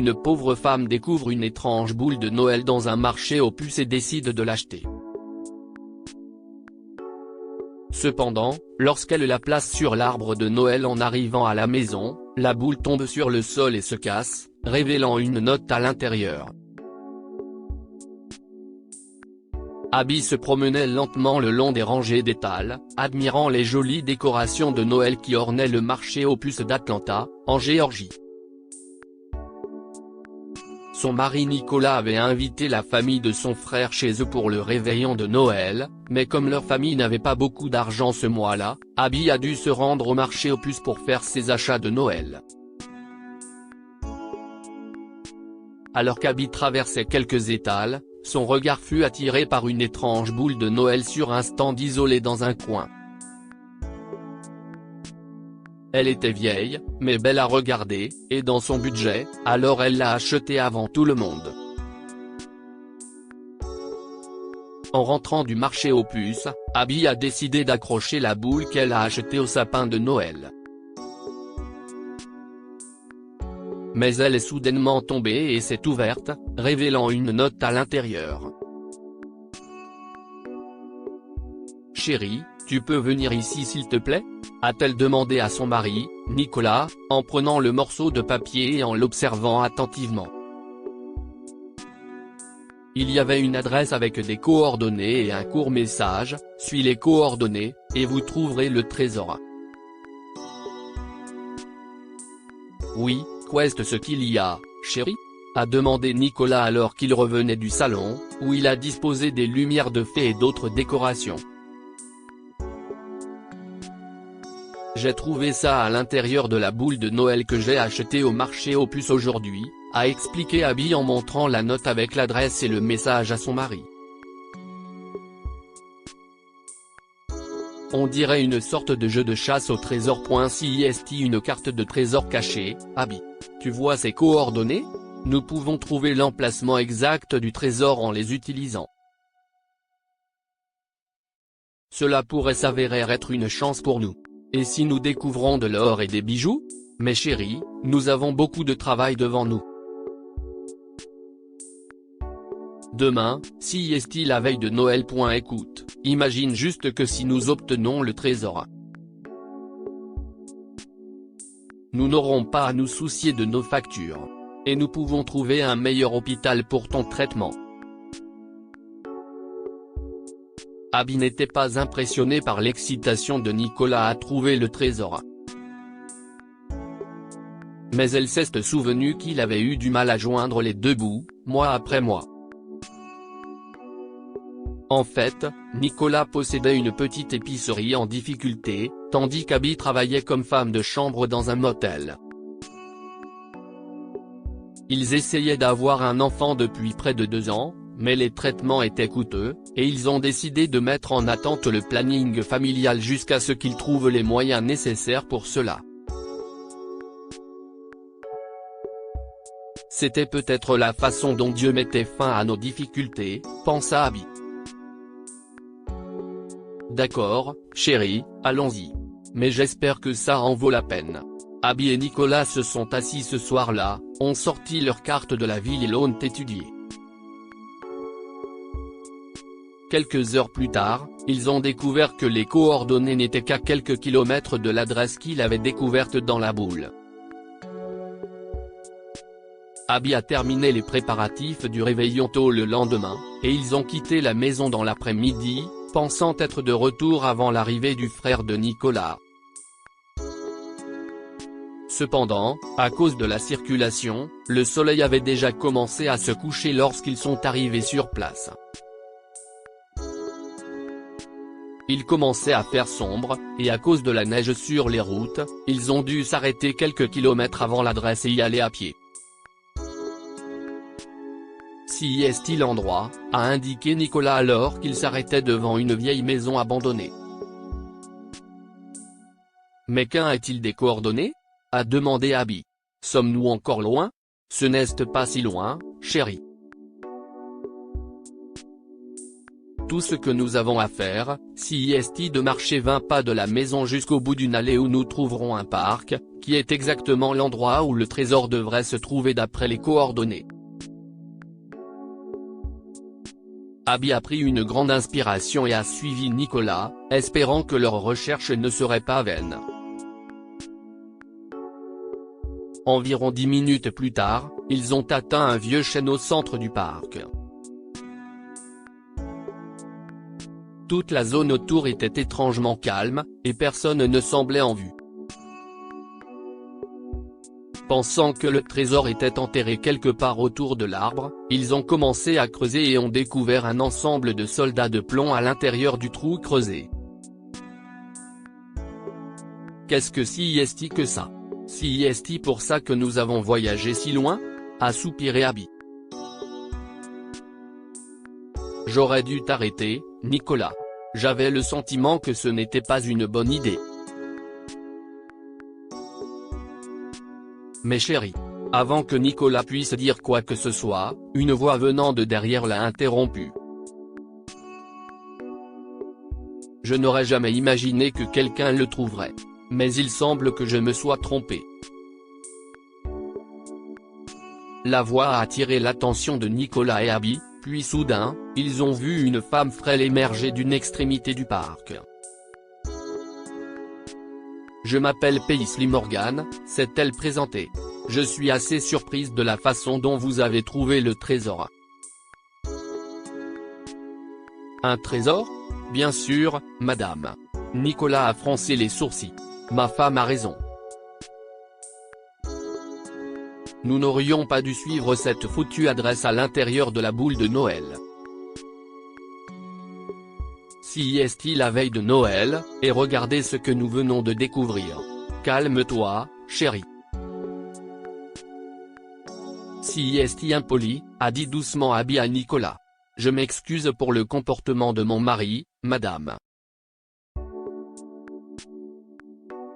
une pauvre femme découvre une étrange boule de Noël dans un marché aux puces et décide de l'acheter. Cependant, lorsqu'elle la place sur l'arbre de Noël en arrivant à la maison, la boule tombe sur le sol et se casse, révélant une note à l'intérieur. Abby se promenait lentement le long des rangées d'étals, admirant les jolies décorations de Noël qui ornaient le marché aux puces d'Atlanta, en Géorgie. Son mari Nicolas avait invité la famille de son frère chez eux pour le réveillon de Noël, mais comme leur famille n'avait pas beaucoup d'argent ce mois-là, Abby a dû se rendre au marché aux puces pour faire ses achats de Noël. Alors qu'Abby traversait quelques étals, son regard fut attiré par une étrange boule de Noël sur un stand isolé dans un coin. Elle était vieille, mais belle à regarder, et dans son budget, alors elle l'a achetée avant tout le monde. En rentrant du marché aux puces, Abby a décidé d'accrocher la boule qu'elle a achetée au sapin de Noël. Mais elle est soudainement tombée et s'est ouverte, révélant une note à l'intérieur. « Chérie, tu peux venir ici s'il te plaît ?» a-t-elle demandé à son mari, Nicolas, en prenant le morceau de papier et en l'observant attentivement. Il y avait une adresse avec des coordonnées et un court message: « Suis les coordonnées, et vous trouverez le trésor. » « Oui, qu'est-ce ce qu'il y a, chérie ?» a demandé Nicolas alors qu'il revenait du salon, où il a disposé des lumières de fée et d'autres décorations. « J'ai trouvé ça à l'intérieur de la boule de Noël que j'ai achetée au marché aux puces aujourd'hui », a expliqué Abby en montrant la note avec l'adresse et le message à son mari. On dirait une sorte de jeu de chasse au trésor. CIST une carte de trésor cachée, Abby. Tu vois ces coordonnées? Nous pouvons trouver l'emplacement exact du trésor en les utilisant. Cela pourrait s'avérer être une chance pour nous. Et si nous découvrons de l'or et des bijoux? Mais chérie, nous avons beaucoup de travail devant nous. Demain, CIST la veille de Noël. Écoute, imagine juste que si nous obtenons le trésor, nous n'aurons pas à nous soucier de nos factures. Et nous pouvons trouver un meilleur hôpital pour ton traitement. Abby n'était pas impressionnée par l'excitation de Nicolas à trouver le trésor. Mais elle s'est souvenue qu'il avait eu du mal à joindre les deux bouts, mois après mois. En fait, Nicolas possédait une petite épicerie en difficulté, tandis qu'Abby travaillait comme femme de chambre dans un motel. Ils essayaient d'avoir un enfant depuis près de 2 ans, mais les traitements étaient coûteux, et ils ont décidé de mettre en attente le planning familial jusqu'à ce qu'ils trouvent les moyens nécessaires pour cela. C'était peut-être la façon dont Dieu mettait fin à nos difficultés, pensa Abby. D'accord, chérie, allons-y. Mais j'espère que ça en vaut la peine. Abby et Nicolas se sont assis ce soir-là, ont sorti leur carte de la ville et l'ont étudiée. Quelques heures plus tard, ils ont découvert que les coordonnées n'étaient qu'à quelques kilomètres de l'adresse qu'ils avaient découverte dans la boule. Abby a terminé les préparatifs du réveillon tôt le lendemain, et ils ont quitté la maison dans l'après-midi, pensant être de retour avant l'arrivée du frère de Nicolas. Cependant, à cause de la circulation, le soleil avait déjà commencé à se coucher lorsqu'ils sont arrivés sur place. Il commençait à faire sombre, et à cause de la neige sur les routes, ils ont dû s'arrêter quelques kilomètres avant l'adresse et y aller à pied. CIST l'endroit, a indiqué Nicolas alors qu'il s'arrêtait devant une vieille maison abandonnée. Mais qu'un a-t-il des coordonnées? A demandé Abby. Sommes-nous encore loin? Ce n'est pas si loin, chérie. tout ce que nous avons à faire, c'est de marcher 20 pas de la maison jusqu'au bout d'une allée où nous trouverons un parc, qui est exactement l'endroit où le trésor devrait se trouver d'après les coordonnées. Abby a pris une grande inspiration et a suivi Nicolas, espérant que leur recherche ne serait pas vaine. Environ 10 minutes plus tard, ils ont atteint un vieux chêne au centre du parc. Toute la zone autour était étrangement calme, et personne ne semblait en vue. Pensant que le trésor était enterré quelque part autour de l'arbre, ils ont commencé à creuser et ont découvert un ensemble de soldats de plomb à l'intérieur du trou creusé. Qu'est-ce que c'est que ça? C'est pour ça que nous avons voyagé si loin? A soupiré Abby. J'aurais dû t'arrêter, Nicolas. J'avais le sentiment que ce n'était pas une bonne idée. Mais chérie. Avant que Nicolas puisse dire quoi que ce soit, une voix venant de derrière l'a interrompu. Je n'aurais jamais imaginé que quelqu'un le trouverait. Mais il semble que je me sois trompé. La voix a attiré l'attention de Nicolas et Abby, puis soudain, ils ont vu une femme frêle émerger d'une extrémité du parc. Je m'appelle Paisley Morgan, s'est-elle présentée. Je suis assez surprise de la façon dont vous avez trouvé le trésor. Un trésor? Bien sûr, madame. Nicolas a froncé les sourcils. Ma femme a raison. Nous n'aurions pas dû suivre cette foutue adresse à l'intérieur de la boule de Noël. C'est la veille de Noël, et regardez ce que nous venons de découvrir. Calme-toi, chérie. C'est impoli, a dit doucement Abby à Nicolas. Je m'excuse pour le comportement de mon mari, madame.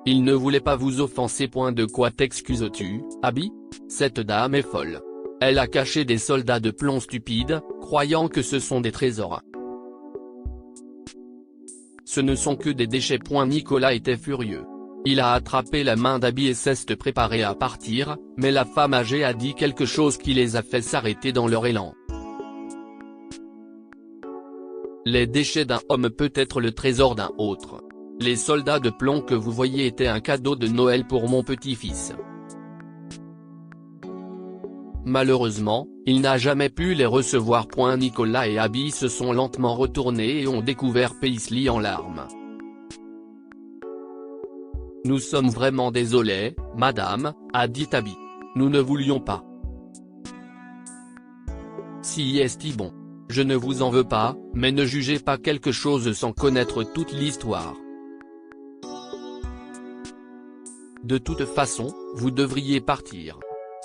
Il ne voulait pas vous offenser. De quoi t'excuses-tu, Abby? Cette dame est folle. Elle a caché des soldats de plomb stupides, croyant que ce sont des trésors. Ce ne sont que des déchets. Nicolas était furieux. Il a attrapé la main d'Abby et s'est préparé à partir, mais la femme âgée a dit quelque chose qui les a fait s'arrêter dans leur élan. Les déchets d'un homme peut être le trésor d'un autre. Les soldats de plomb que vous voyez étaient un cadeau de Noël pour mon petit-fils. Malheureusement, il n'a jamais pu les recevoir. Nicolas et Abby se sont lentement retournés et ont découvert Paisley en larmes. Nous sommes vraiment désolés, madame, a dit Abby. Nous ne voulions pas. C'est bon. Je ne vous en veux pas, mais ne jugez pas quelque chose sans connaître toute l'histoire. De toute façon, vous devriez partir.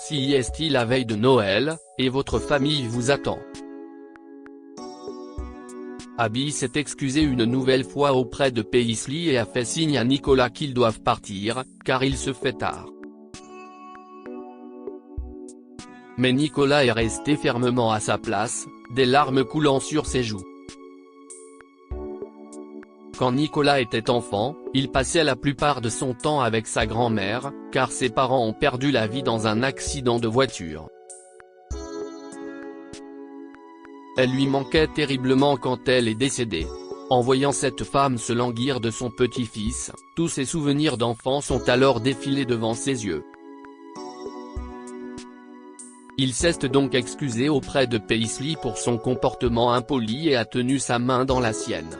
C'est la veille de Noël, et votre famille vous attend. Abby s'est excusé une nouvelle fois auprès de Paisley et a fait signe à Nicolas qu'ils doivent partir, car il se fait tard. Mais Nicolas est resté fermement à sa place, des larmes coulant sur ses joues. Quand Nicolas était enfant, il passait la plupart de son temps avec sa grand-mère, car ses parents ont perdu la vie dans un accident de voiture. Elle lui manquait terriblement quand elle est décédée. En voyant cette femme se languir de son petit-fils, tous ses souvenirs d'enfance ont alors défilé devant ses yeux. Il s'est donc excusé auprès de Paisley pour son comportement impoli et a tenu sa main dans la sienne.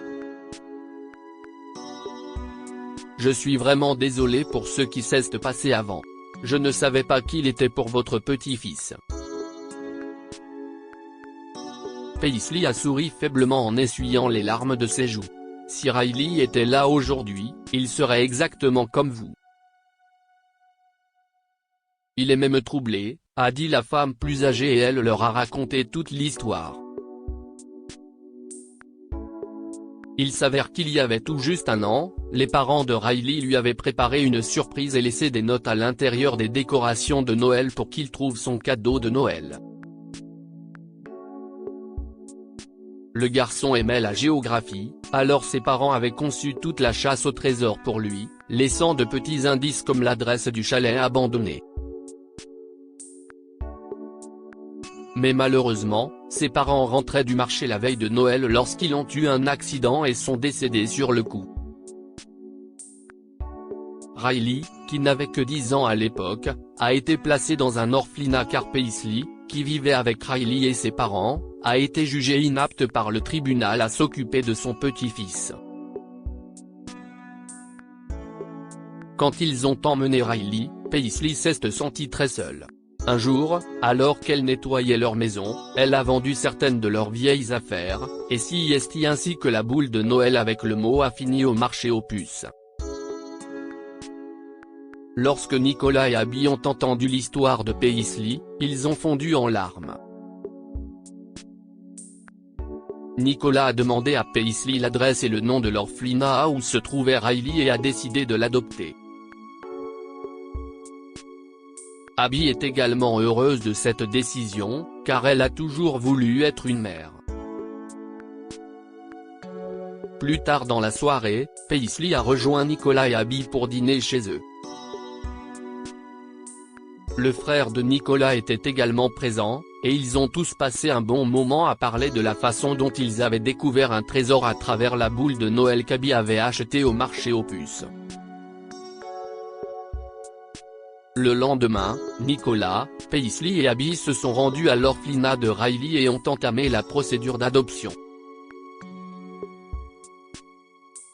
Je suis vraiment désolé pour ce qui s'est passé avant. Je ne savais pas qu'il était pour votre petit-fils. Paisley a souri faiblement en essuyant les larmes de ses joues. Si Riley était là aujourd'hui, il serait exactement comme vous. Il est même troublé, a dit la femme plus âgée et elle leur a raconté toute l'histoire. Il s'avère qu'il y avait tout juste un an, les parents de Riley lui avaient préparé une surprise et laissé des notes à l'intérieur des décorations de Noël pour qu'il trouve son cadeau de Noël. Le garçon aimait la géographie, alors ses parents avaient conçu toute la chasse au trésor pour lui, laissant de petits indices comme l'adresse du chalet abandonné. Mais malheureusement, ses parents rentraient du marché la veille de Noël lorsqu'ils ont eu un accident et sont décédés sur le coup. Riley, qui n'avait que 10 ans à l'époque, a été placé dans un orphelinat car Paisley, qui vivait avec Riley et ses parents, a été jugé inapte par le tribunal à s'occuper de son petit-fils. Quand ils ont emmené Riley, Paisley s'est sentie très seule. Un jour, alors qu'elle nettoyait leur maison, elle a vendu certaines de leurs vieilles affaires, et si est ainsi que la boule de Noël avec le mot a fini au marché aux puces. Lorsque Nicolas et Abby ont entendu l'histoire de Paisley, ils ont fondu en larmes. Nicolas a demandé à Paisley l'adresse et le nom de l'orphelinat où se trouvait Riley et a décidé de l'adopter. Abby est également heureuse de cette décision, car elle a toujours voulu être une mère. Plus tard dans la soirée, Paisley a rejoint Nicolas et Abby pour dîner chez eux. Le frère de Nicolas était également présent, et ils ont tous passé un bon moment à parler de la façon dont ils avaient découvert un trésor à travers la boule de Noël qu'Abby avait achetée au marché aux puces. Le lendemain, Nicolas, Paisley et Abby se sont rendus à l'orphelinat de Riley et ont entamé la procédure d'adoption.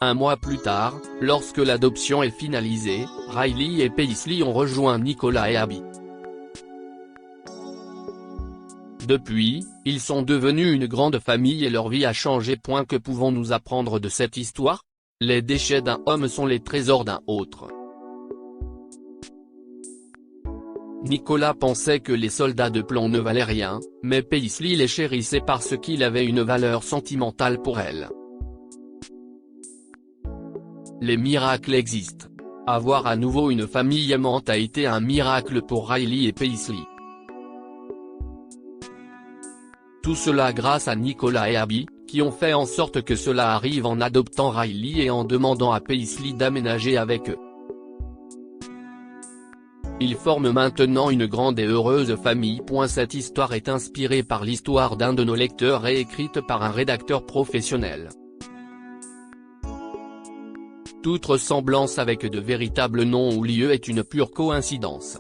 Un mois plus tard, lorsque l'adoption est finalisée, Riley et Paisley ont rejoint Nicolas et Abby. Depuis, ils sont devenus une grande famille et leur vie a changé. Que pouvons-nous apprendre de cette histoire? Les déchets d'un homme sont les trésors d'un autre. Nicolas pensait que les soldats de plomb ne valaient rien, mais Paisley les chérissait parce qu'il avait une valeur sentimentale pour elle. Les miracles existent. Avoir à nouveau une famille aimante a été un miracle pour Riley et Paisley. Tout cela grâce à Nicolas et Abby, qui ont fait en sorte que cela arrive en adoptant Riley et en demandant à Paisley d'aménager avec eux. Ils forment maintenant une grande et heureuse famille. Cette histoire est inspirée par l'histoire d'un de nos lecteurs et écrite par un rédacteur professionnel. Toute ressemblance avec de véritables noms ou lieux est une pure coïncidence.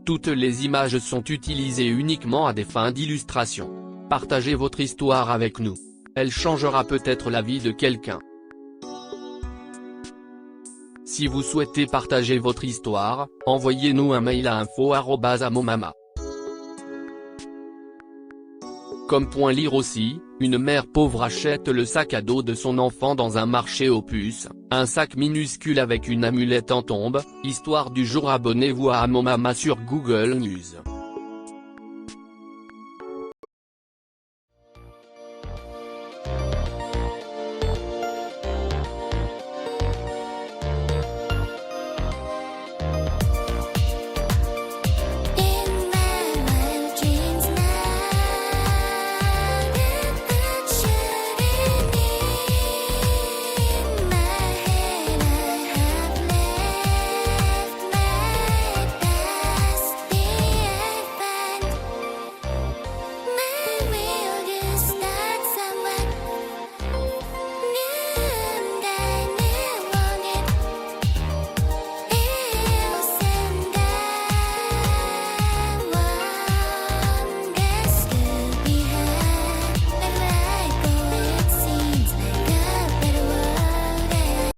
Toutes les images sont utilisées uniquement à des fins d'illustration. Partagez votre histoire avec nous. Elle changera peut-être la vie de quelqu'un. Si vous souhaitez partager votre histoire, envoyez-nous un mail à info@amomama. Comme point lire aussi, une mère pauvre achète le sac à dos de son enfant dans un marché aux puces, un sac minuscule avec une amulette en tombe. Histoire du jour. Abonnez-vous à Amomama sur Google News.